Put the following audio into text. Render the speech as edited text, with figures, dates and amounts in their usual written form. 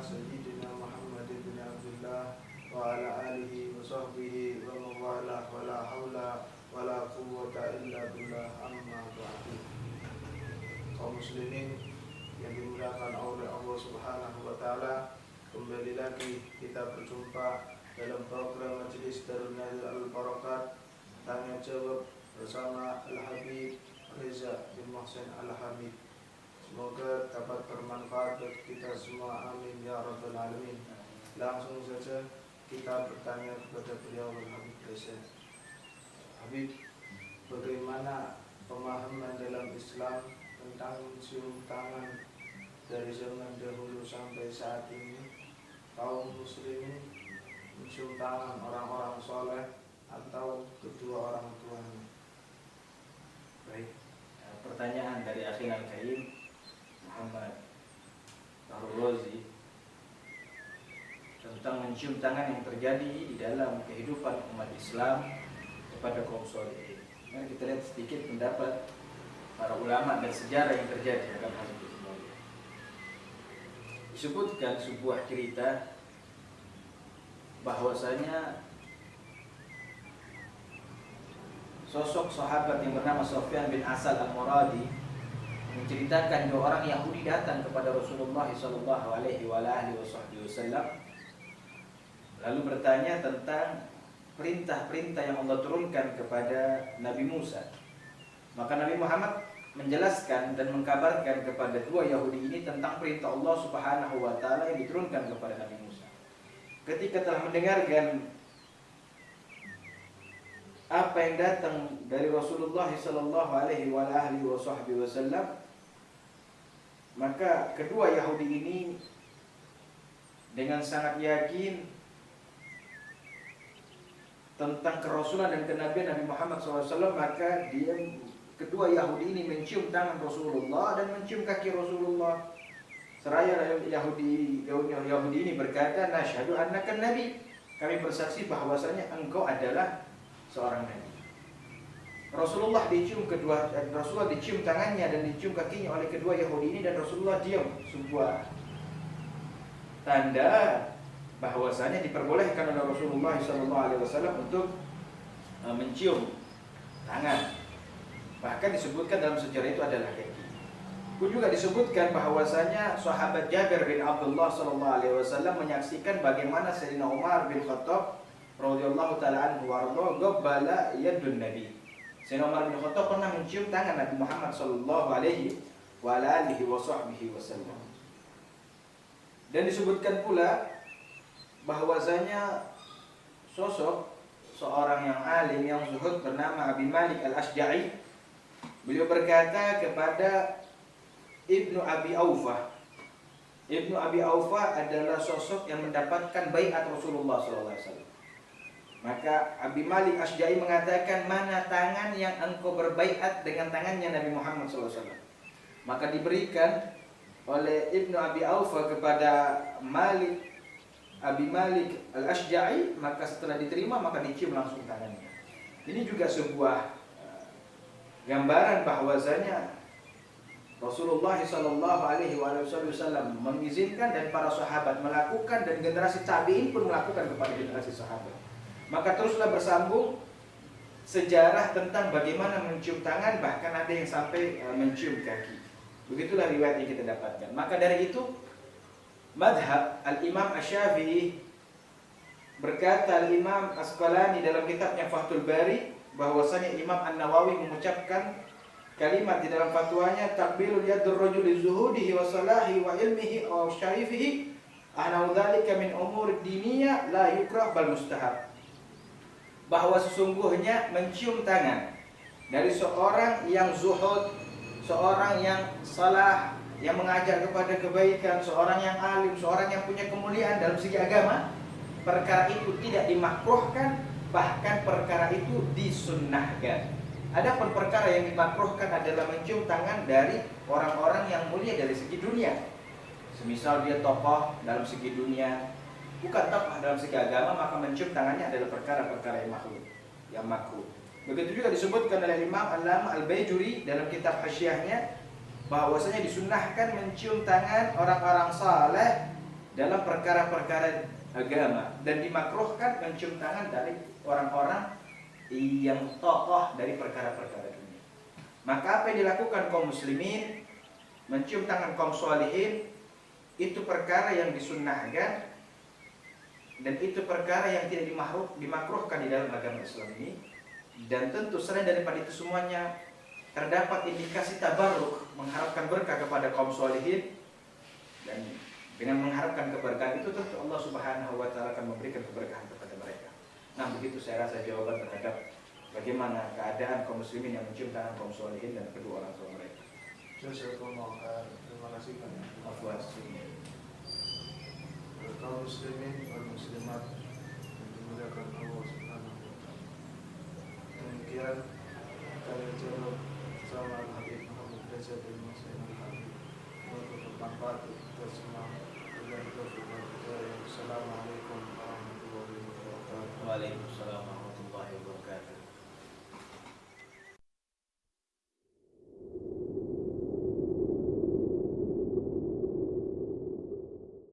سيدنا محمد بن عبد الله وعلى آله وصحبه ومن والاه ولا حول ولا قوة إلا بالله أما بعد. Kaum muslimin yang dimuliakan oleh Allah Subhanahu wa taala, kembali lagi kita berjumpa dalam program Majelis Darul Nadir Al-Barakat Tanya Jawab bersama Al-Habib Reza bin Muhsin Al-Hamid. Semoga dapat bermanfaat bagi kita semua, amin ya rabbal alamin. Langsung saja kita bertanya kepada beliau Al-Habib Reza. Habib, bagaimana pemahaman dalam Islam tentang cium tangan dari zaman dahulu sampai saat ini? Kaum muslimin mencium tangan orang-orang soleh atau kedua orang tuanya? Baik, pertanyaan dari Akhi Al-Karim Muhammad Fahrul Razi tentang mencium tangan yang terjadi di dalam kehidupan umat Islam kepada kaum solihin. Mari kita lihat sedikit pendapat para ulama dan sejarah yang terjadi dalam hal itu. Disebutkan sebuah cerita bahwasanya sosok sahabat yang bernama Sufyan bin Asal Al-Muradi menceritakan dua orang Yahudi datang kepada Rasulullah SAW, lalu bertanya tentang perintah-perintah yang Allah turunkan kepada Nabi Musa. Maka Nabi Muhammad menjelaskan dan mengkabarkan kepada dua Yahudi ini tentang perintah Allah Subhanahu wa taala yang diturunkan kepada Nabi Musa. Ketika telah mendengarkan apa yang datang dari Rasulullah SAW, maka kedua Yahudi ini dengan sangat yakin tentang kerasulan dan kenabian Nabi Muhammad SAW, maka kedua Yahudi ini mencium tangan Rasulullah dan mencium kaki Rasulullah. Seraya Yahudi ini berkata, "Nasyhadu annaka nabi." Kami bersaksi bahwasanya engkau adalah seorang nabi. Rasulullah dicium tangannya dan dicium kakinya oleh kedua Yahudi ini, dan Rasulullah diam. Sebuah tanda bahwasanya diperbolehkan oleh Rasulullah SAW untuk mencium tangan. Bahkan disebutkan dalam sejarah itu adalah kaki. Pun juga disebutkan bahwasanya sahabat Jabir bin Abdullah SAW menyaksikan bagaimana Sayyidina Umar bin Khattab radhiyallahu taala anhu warḍah qabbala yadun Nabi. Sayyidina Umar bin Khattab pernah mencium tangan Nabi Muhammad sallallahu alaihi wasallam. Dan disebutkan pula bahwasanya sosok seorang yang alim yang zuhud bernama Abi Malik Al-Ashja'i, beliau berkata kepada Ibnu Abi Aufah. Ibnu Abi Aufah adalah sosok yang mendapatkan baiat Rasulullah SAW. Maka Abi Malik Ashja'i mengatakan, "Mana tangan yang engkau berbaiat dengan tangannya Nabi Muhammad SAW?" Maka diberikan oleh Ibnu Abi Aufah kepada Abi Malik Al-Ashja'i, maka setelah diterima maka dicium langsung tangannya. Ini juga sebuah gambaran bahwasanya Rasulullah SAW mengizinkan dan para sahabat melakukan, dan generasi tabi'in pun melakukan kepada generasi sahabat. Maka teruslah bersambung sejarah tentang bagaimana mencium tangan, bahkan ada yang sampai mencium kaki. Begitulah riwayat yang kita dapatkan. Maka dari itu madhab Al-Imam Asy-Syafi'i, berkata Al-Imam Asqalani dalam kitabnya Fathul Bari, bahwasanya Imam An-Nawawi mengucapkan kalimat di dalam fatwanya, "Taqbilul yadur rajuli zuhudihi wa salahi wa ilmihi aw syarifihi anau dzalika min umur diniyah la yukrah bal mustahab." Bahwa sesungguhnya mencium tangan dari seorang yang zuhud, seorang yang salah, yang mengajak kepada kebaikan, seorang yang alim, seorang yang punya kemuliaan dalam segi agama, perkara itu tidak dimakruhkan, bahkan perkara itu disunnahkan. Adapun perkara yang dimakruhkan adalah mencium tangan dari orang-orang yang mulia dari segi dunia. Semisal dia tokoh dalam segi dunia, bukan tokoh dalam segi agama, maka mencium tangannya adalah perkara-perkara yang makruh. Begitu juga disebutkan oleh Imam Al-Allama Al-Baijuri dalam kitab Hasyiahnya, bahwasanya disunnahkan mencium tangan orang-orang saleh dalam perkara-perkara agama, dan dimakruhkan mencium tangan dari orang-orang yang tokoh dari perkara-perkara dunia. Maka apa yang dilakukan kaum muslimin, mencium tangan kaum sholihin, itu perkara yang disunnahkan, dan itu perkara yang tidak dimakruhkan di dalam agama Islam ini. Dan tentu selain daripada itu semuanya, terdapat indikasi tabarruk, mengharapkan berkah kepada kaum sholihin, dan dengan mengharapkan keberkahan itu tentu Allah Subhanahu wa taala akan memberikan keberkahan kepada mereka. Nah, begitu saya rasa jawaban terhadap bagaimana keadaan kaum muslimin yang mencium tangan kaum sholihin dan kedua orang tua mereka. Jazakumullah khair. Terima kasih banyak. Afwan. Kaum muslimin dan muslimat yang dimuliakan Allah Subhanahu wa taala. Demikian kami jawab sama Habib Muhammad Reza bin Muhammad Al-Habib. Semoga bermanfaat untuk kita semua. Assalamualaikum warahmatullahi wabarakatuh. Waalaikumsalam warahmatullahi wabarakatuh.